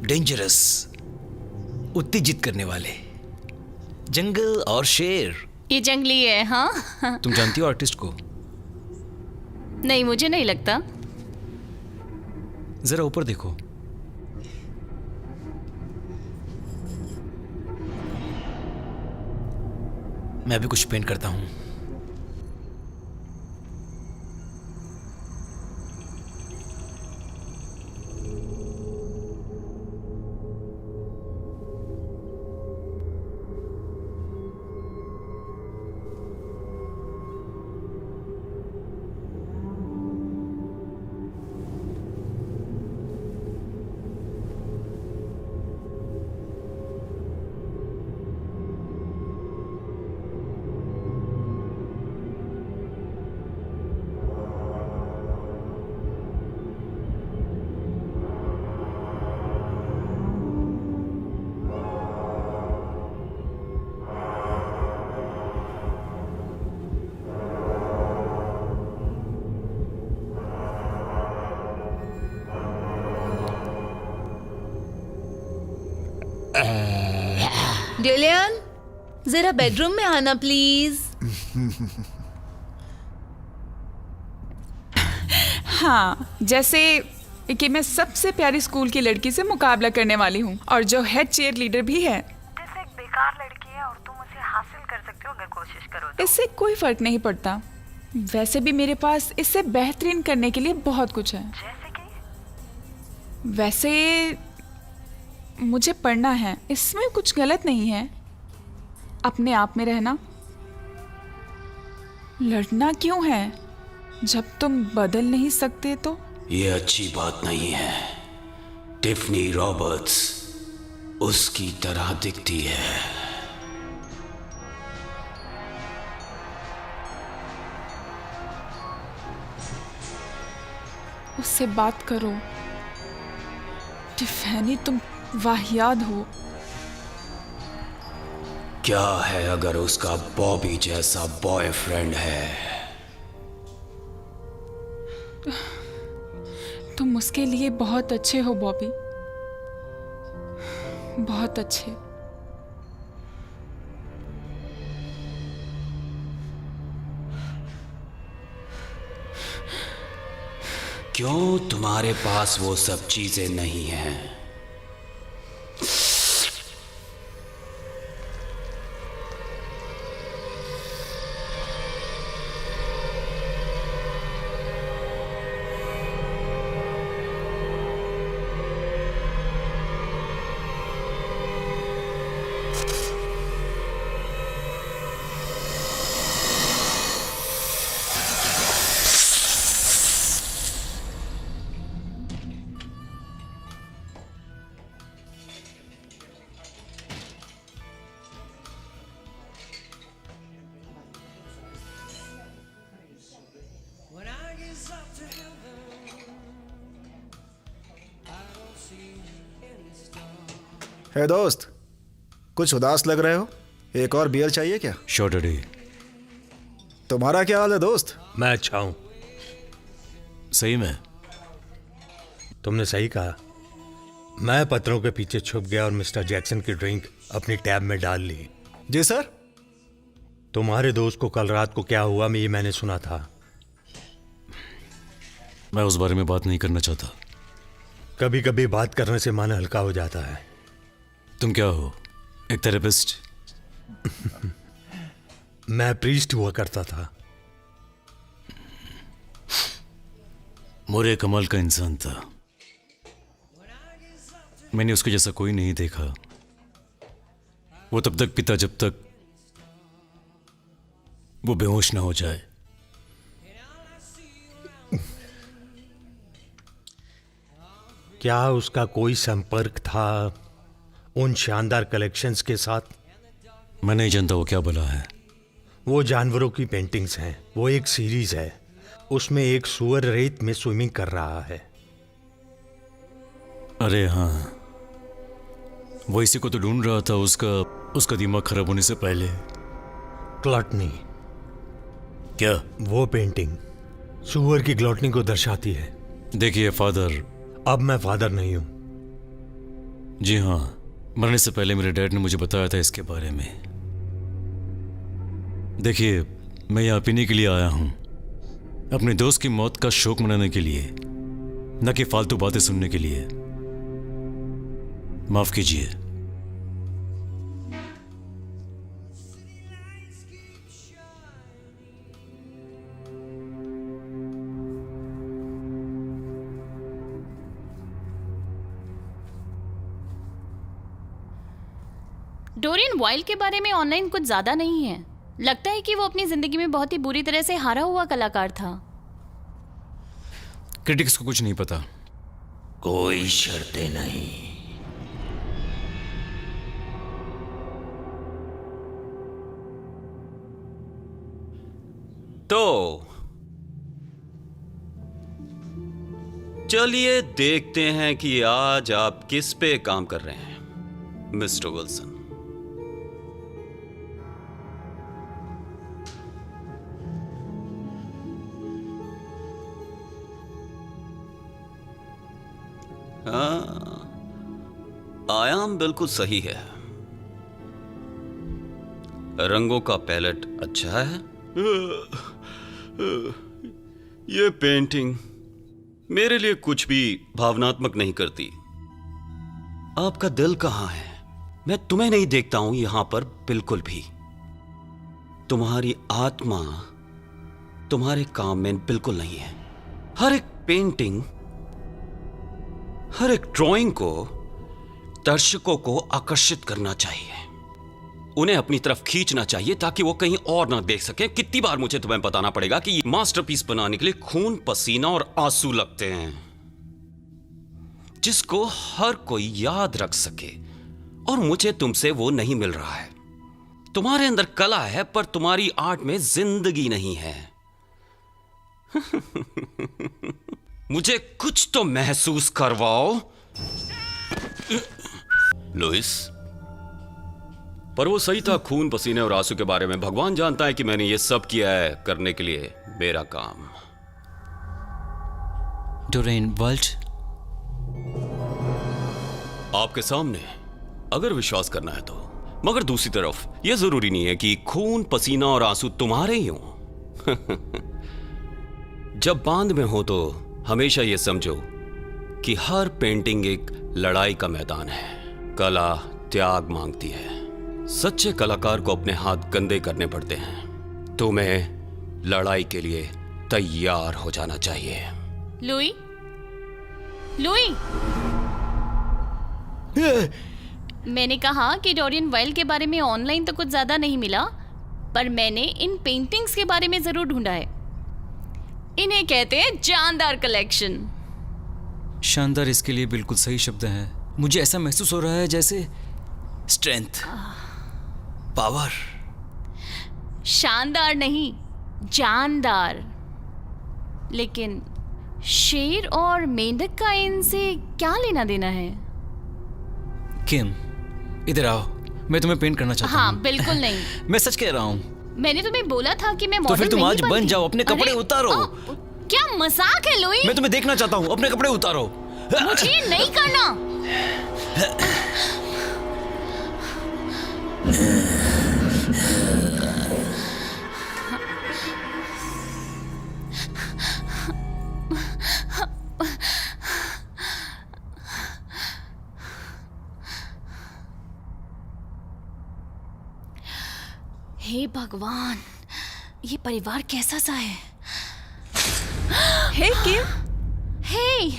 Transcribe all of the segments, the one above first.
Dangerous, उत्तेजित करने वाले, जंगल और शेर। ये जंगली है। हाँ तुम जानती हो आर्टिस्ट को? नहीं, मुझे नहीं लगता। जरा ऊपर देखो। मैं भी कुछ पेंट करता हूं। डिलियन, जरा बेडरूम में आना प्लीज। हाँ, जैसे कि मैं सबसे प्यारी स्कूल की लड़की से मुकाबला करने वाली हूँ और जो हेड चीयर लीडर भी है। जैसे एक बेकार लड़की है और तुम उसे हासिल कर सकते हो अगर कोशिश करो तो। इससे कोई फर्क नहीं पड़ता। वैसे भी मेरे पास इससे बेहतरीन करने के लिए बहुत कुछ है। जैसे कि वैसे मुझे पढ़ना है, इसमें कुछ गलत नहीं है। अपने आप में रहना। लड़ना क्यों है जब तुम बदल नहीं सकते तो? ये अच्छी बात नहीं है। टिफनी रॉबर्ट्स उसकी तरह दिखती है। उससे बात करो। टिफैनी, तुम वाहियात हो। क्या है अगर उसका बॉबी जैसा बॉयफ्रेंड है? तुम उसके लिए बहुत अच्छे हो बॉबी, बहुत अच्छे। क्यों तुम्हारे पास वो सब चीजें नहीं हैं? हे दोस्त, कुछ उदास लग रहे हो। एक और बियर चाहिए क्या? Sure daddy. तुम्हारा क्या हाल है दोस्त? मैं अच्छा हूं। सही में? तुमने सही कहा। मैं पत्रों के पीछे छुप गया और मिस्टर जैक्सन की ड्रिंक अपनी टैब में डाल ली। जी सर। तुम्हारे दोस्त को कल रात को क्या हुआ ये मैंने सुना था। मैं उस बारे में बात नहीं करना चाहता। कभी कभी बात करने से मन हल्का हो जाता है। तुम क्या हो, एक थेरेपिस्ट? मैं प्रीस्ट हुआ करता था। मोरे कमाल का इंसान था। मैंने उसके जैसा कोई नहीं देखा। वो तब तक पीता जब तक वो बेहोश ना हो जाए। क्या उसका कोई संपर्क था उन शानदार कलेक्शंस के साथ? मैं नहीं जानता वो क्या बला है। वो जानवरों की पेंटिंग्स हैं। वो एक सीरीज है, उसमें एक सुअर रेत में स्विमिंग कर रहा है। अरे हाँ, वो इसी को तो ढूंढ रहा था, उसका दिमाग खराब होने से पहले। ग्लटनी। क्या? वो पेंटिंग सुअर की ग्लटनी को दर्शाती है। देखिए फादर, अब मैं फादर नहीं हूं। जी हाँ, मरने से पहले मेरे डैड ने मुझे बताया था इसके बारे में। देखिए, मैं यहाँ पीने के लिए आया हूँ, अपने दोस्त की मौत का शोक मनाने के लिए, न कि फालतू बातें सुनने के लिए। माफ कीजिए। डोरियन वाइल्ड के बारे में ऑनलाइन कुछ ज्यादा नहीं है। लगता है कि वो अपनी जिंदगी में बहुत ही बुरी तरह से हारा हुआ कलाकार था। क्रिटिक्स को कुछ नहीं पता। कोई शर्तें नहीं। तो चलिए देखते हैं कि आज आप किस पे काम कर रहे हैं, मिस्टर विल्सन। हाँ, आयाम बिल्कुल सही है। रंगों का पैलेट अच्छा है। ये पेंटिंग मेरे लिए कुछ भी भावनात्मक नहीं करती। आपका दिल कहाँ है? मैं तुम्हें नहीं देखता हूं यहां पर बिल्कुल भी। तुम्हारी आत्मा तुम्हारे काम में बिल्कुल नहीं है। हर एक पेंटिंग, हर एक ड्राइंग को दर्शकों को आकर्षित करना चाहिए, उन्हें अपनी तरफ खींचना चाहिए ताकि वो कहीं और ना देख सकें। कितनी बार मुझे तुम्हें बताना पड़ेगा कि ये मास्टरपीस बनाने के लिए खून, पसीना और आंसू लगते हैं, जिसको हर कोई याद रख सके। और मुझे तुमसे वो नहीं मिल रहा है। तुम्हारे अंदर कला है पर तुम्हारी आर्ट में जिंदगी नहीं है। मुझे कुछ तो महसूस करवाओ, लुइस। पर वो सही था, खून, पसीने और आंसू के बारे में। भगवान जानता है कि मैंने ये सब किया है करने के लिए मेरा काम। डोरियन वाइल्ड आपके सामने, अगर विश्वास करना है तो। मगर दूसरी तरफ यह जरूरी नहीं है कि खून, पसीना और आंसू तुम्हारे ही हों। जब बांध में हो तो हमेशा यह समझो कि हर पेंटिंग एक लड़ाई का मैदान है। कला त्याग मांगती है। सच्चे कलाकार को अपने हाथ गंदे करने पड़ते हैं। तुम्हें लड़ाई के लिए तैयार हो जाना चाहिए। लुई, लुई, मैंने कहा कि डोरियन वाइल्ड के बारे में ऑनलाइन तो कुछ ज्यादा नहीं मिला, पर मैंने इन पेंटिंग्स के बारे में जरूर ढूंढा है। इन्हें कहते हैं जानदार कलेक्शन। शानदार इसके लिए बिल्कुल सही शब्द है। मुझे ऐसा महसूस हो रहा है जैसे स्ट्रेंथ, पावर। शानदार नहीं, जानदार। लेकिन शेर और मेंढक का इनसे क्या लेना देना है? किम, इधर आओ, मैं तुम्हें पेंट करना चाहता हूँ। हाँ, बिल्कुल नहीं। मैं सच कह रहा हूँ। मैंने तुम्हें बोला था कि मैं तो मॉडल फिर तुम नहीं आज बन बनती। जाओ, अपने कपड़े अरे, उतारो। क्या मजाक है लुई? मैं तुम्हें देखना चाहता हूँ, अपने कपड़े उतारो। मुझे ये नहीं करना। हे भगवान, ये परिवार कैसा सा है? हे किम, हे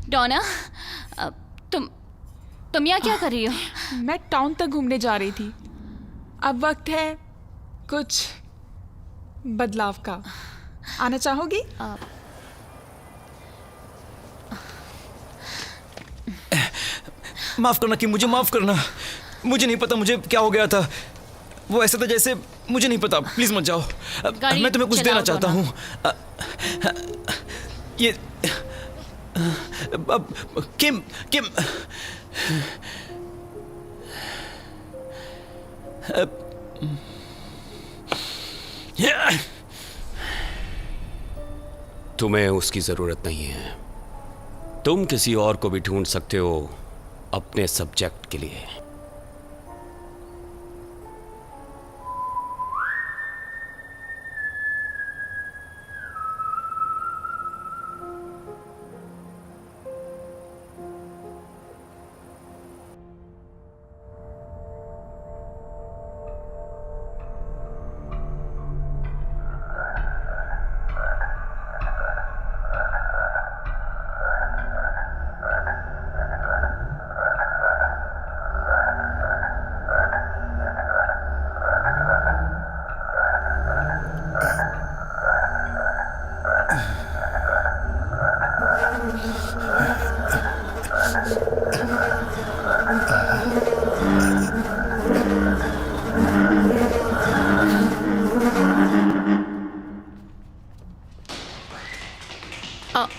डोना, तुम यहाँ क्या कर रही हो? मैं टाउन तक घूमने जा रही थी। अब वक्त है कुछ बदलाव का। आना चाहोगी? माफ करना कि मुझे माफ करना। मुझे नहीं पता मुझे क्या हो गया था। वो ऐसा था जैसे मुझे नहीं पता। प्लीज मत जाओ। मैं तुम्हें कुछ देना चाहता हूँ। ये किम, किम, तुम्हें उसकी जरूरत नहीं है। तुम किसी और को भी ढूंढ सकते हो अपने सब्जेक्ट के लिए।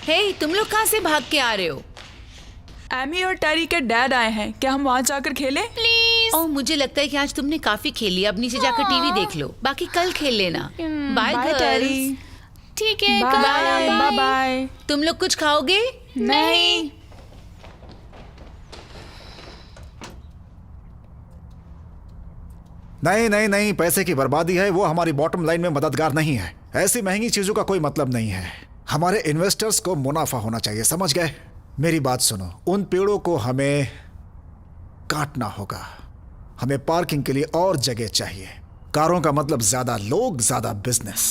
हे, तुम लोग कहाँ से भाग के आ रहे हो? एमी और टेरी के डैड आए हैं, क्या हम वहाँ जाकर खेलें? प्लीज। ओह, मुझे लगता है कि आज तुमने काफी खेली। अब नीचे जाकर टीवी देख लो, बाकी कल खेल लेना। बाय बाय टेरी। गर्ल्स। ठीक है, बाय बाय बाय बाय। तुम लोग कुछ खाओगे? नहीं। नहीं नहीं नहीं, पैसे की बर्बादी है, वो हमारी बॉटम लाइन में मददगार नहीं है। ऐसी महंगी चीजों का कोई मतलब नहीं है। हमारे इन्वेस्टर्स को मुनाफा होना चाहिए, समझ गए? मेरी बात सुनो, उन पेड़ों को हमें काटना होगा। हमें पार्किंग के लिए और जगह चाहिए। कारों का मतलब ज्यादा लोग, ज्यादा बिजनेस।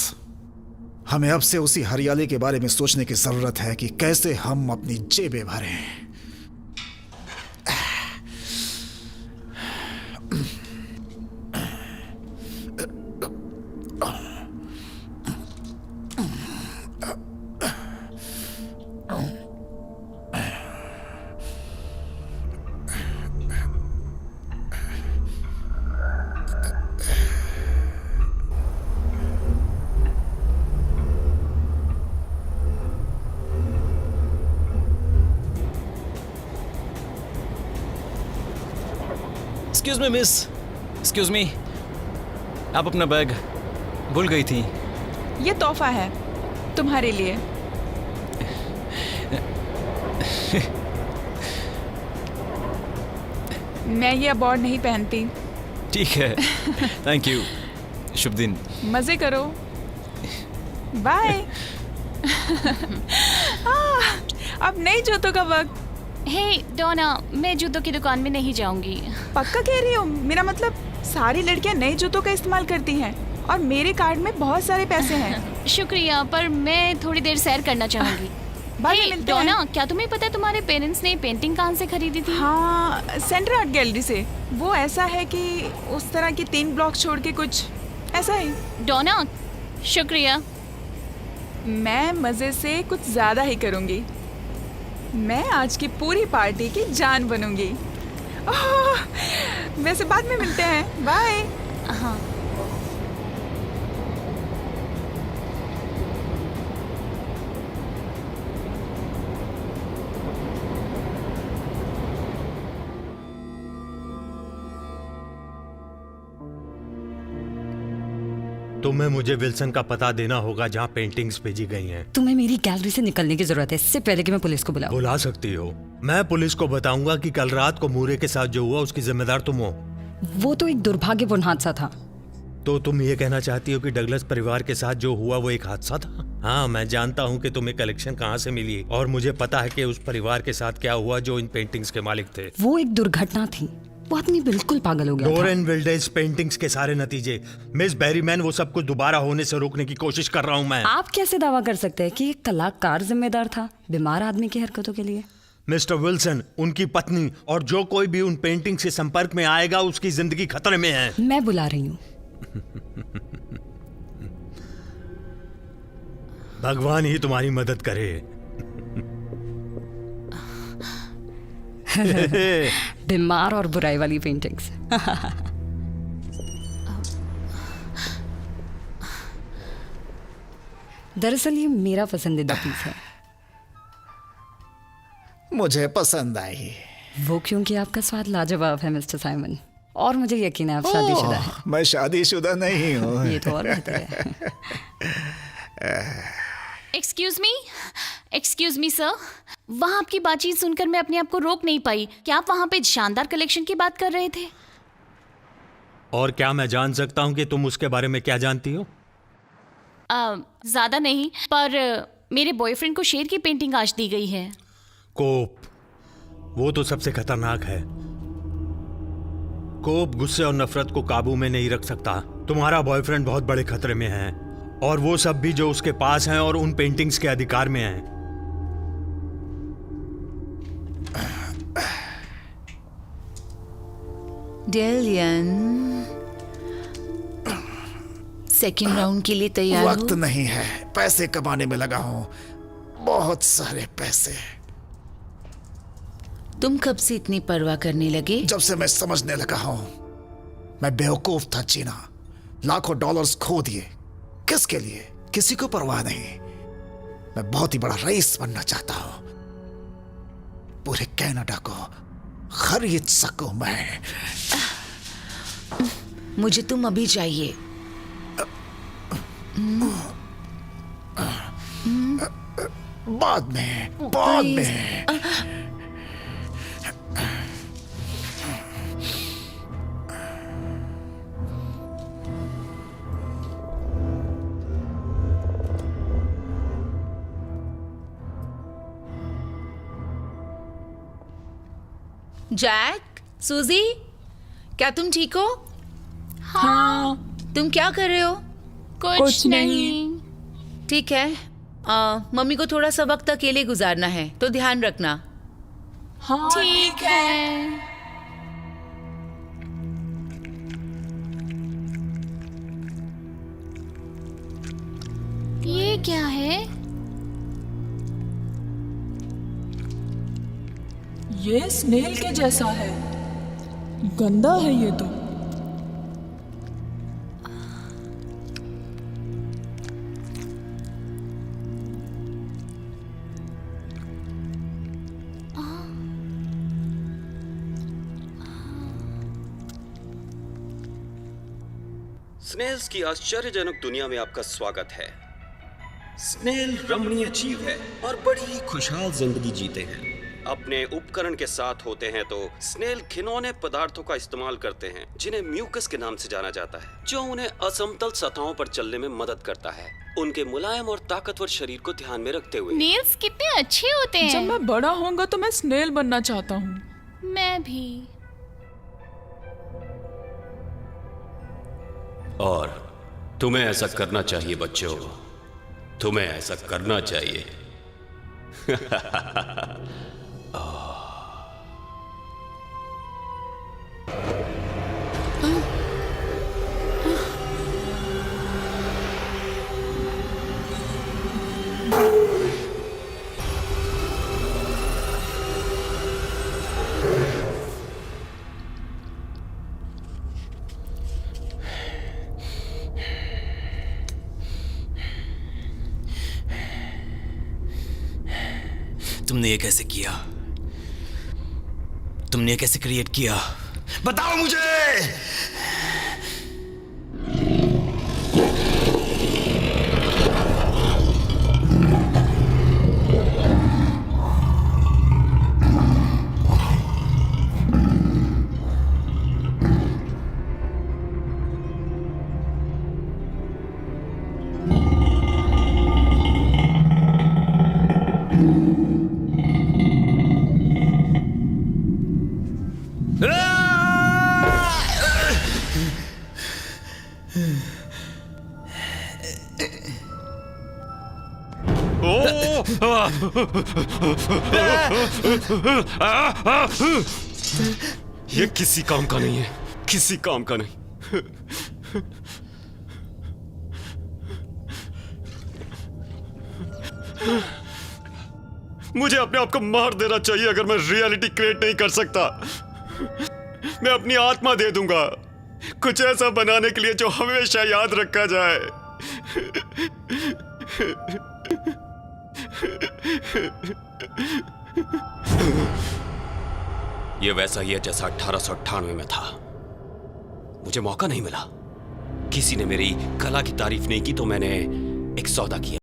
हमें अब से उसी हरियाली के बारे में सोचने की जरूरत है कि कैसे हम अपनी जेबें भरें। Excuse me miss, excuse me, आप अपना बैग भूल गई थी। ये तोहफा है तुम्हारे लिए। मैं ये अवार्ड नहीं पहनती। ठीक है, थैंक यू, शुभ दिन। मजे करो, बाय। अब नई जूतों का वक्त। हे डोना, मैं जूतों की दुकान में नहीं जाऊंगी। पक्का कह रही हो? मेरा मतलब सारी लड़कियां नए जूतों का इस्तेमाल करती हैं और मेरे कार्ड में बहुत सारे पैसे हैं। शुक्रिया, पर मैं थोड़ी देर सैर करना चाहूंगी। बाद में हे मिलते डोना, हैं। क्या तुम्हें पता है तुम्हारे पेरेंट्स ने पेंटिंग कहाँ से खरीदी थी? हाँ, सेंट्रल आर्ट गैलरी से। वो ऐसा है कि उस तरह की 3 ब्लॉक छोड़ के कुछ ऐसा ही। डोना, शुक्रिया। मैं मजे से कुछ ज्यादा ही करूंगी। मैं आज की पूरी पार्टी की जान बनूंगी। ओह, वैसे बाद में मिलते हैं, बाय। हाँ, तुम्हें मुझे विल्सन का पता देना होगा जहाँ पेंटिंग्स भेजी गई हैं। तुम्हें मेरी गैलरी से निकलने की जरूरत है, इससे पहले कि मैं पुलिस को बुलाऊं। बुला सकती हो। मैं पुलिस को बताऊंगा कि कल रात को मूरे के साथ जो हुआ उसकी जिम्मेदार तुम हो। वो तो एक दुर्भाग्यपूर्ण हादसा था। तो तुम ये कहना चाहती हो कि डगलस परिवार के साथ जो हुआ वो एक हादसा था? हाँ, मैं जानता हूँ कि तुम्हें कलेक्शन कहाँ से मिली और मुझे पता है कि उस परिवार के साथ क्या हुआ जो इन पेंटिंग्स के मालिक थे। वो एक दुर्घटना थी। वो आदमी बिल्कुल पागल हो गया था। डोरेन विल्डेज पेंटिंग्स के सारे नतीजे, मिस बेरीमैन, वो सब कुछ दोबारा होने से रोकने की कोशिश कर रहा हूँ मैं। आप कैसे दावा कर सकते हैं कि एक कलाकार जिम्मेदार था बीमार आदमी की हरकतों के लिए? मिस्टर विल्सन, उनकी पत्नी और जो कोई भी उन पेंटिंग्स के संपर्क में आएगा उसकी जिंदगी खतरे में है। मैं बुला रही हूँ। भगवान ही तुम्हारी मदद करे। बीमार और बुराई वाली पेंटिंग्स। दरअसल ये मेरा पसंदीदा पीस है। मुझे पसंद आई। वो क्योंकि आपका स्वाद लाजवाब है मिस्टर साइमन, और मुझे यकीन है आप शादीशुदा हैं। मैं शादीशुदा नहीं हूँ। ये तो और बेहतर है। Excuse me, excuse me sir, वहाँ आपकी बातचीत सुनकर मैं अपने आप को रोक नहीं पाई। क्या आप वहाँ पे शानदार कलेक्शन की बात कर रहे थे? और क्या मैं जान सकता हूँ कि तुम उसके बारे में क्या जानती हो? ज्यादा नहीं, पर मेरे बॉयफ्रेंड को शेर की पेंटिंग आज दी गई है। कोप, वो तो सबसे खतरनाक है। कोप गुस्से और नफरत को काबू में नहीं रख सकता। तुम्हारा बॉयफ्रेंड बहुत बड़े खतरे में है, और वो सब भी जो उसके पास हैं और उन पेंटिंग्स के अधिकार में हैं। डेलियन, सेकंड राउंड के लिए तैयार हो? वक्त नहीं है, पैसे कमाने में लगा हूं, बहुत सारे पैसे। तुम कब से इतनी परवाह करने लगे? जब से मैं समझने लगा हूं मैं बेवकूफ था जीना। लाखों डॉलर्स खो दिए, किसके लिए? किसी को परवाह नहीं। मैं बहुत ही बड़ा रईस बनना चाहता हूं, पूरे कनाडा को खरीद सकूं मैं। मुझे तुम अभी चाहिए। बाद में। जैक, सूजी, क्या तुम ठीक हो? हाँ। तुम क्या कर रहे हो? कुछ नहीं। ठीक है, मम्मी को थोड़ा सा वक्त अकेले गुजारना है, तो ध्यान रखना। हाँ, ठीक है। ये क्या है? ये स्नेल के जैसा है, गंदा है ये तो। स्नेल्स की आश्चर्यजनक दुनिया में आपका स्वागत है। स्नेल रमणीय जीव है और बड़ी खुशहाल जिंदगी जीते हैं। अपने उपकरण के साथ होते हैं तो स्नेल खिलौने पदार्थों का इस्तेमाल करते हैं जिन्हें म्यूकस के नाम से जाना जाता है, जो उन्हें असमतल सतहों पर चलने में मदद करता है, उनके मुलायम और ताकतवर शरीर को ध्यान में रखते हुए। नेल्स कितने अच्छे होते हैं। जब मैं बड़ा होऊंगा तो मैं स्नेल बनना चाहता हूँ। मैं भी। और तुम्हें ऐसा करना चाहिए बच्चों, तुम्हें ऐसा करना चाहिए। तुमने ये कैसे किया? तुमने ये कैसे क्रिएट किया? बताओ मुझे। ये किसी काम का नहीं है, किसी काम का नहीं। मुझे अपने आप को मार देना चाहिए अगर मैं रियलिटी क्रिएट नहीं कर सकता। मैं अपनी आत्मा दे दूंगा कुछ ऐसा बनाने के लिए जो हमेशा याद रखा जाए। यह वैसा ही है जैसा 1898 में था। मुझे मौका नहीं मिला, किसी ने मेरी कला की तारीफ नहीं की तो मैंने एक सौदा किया।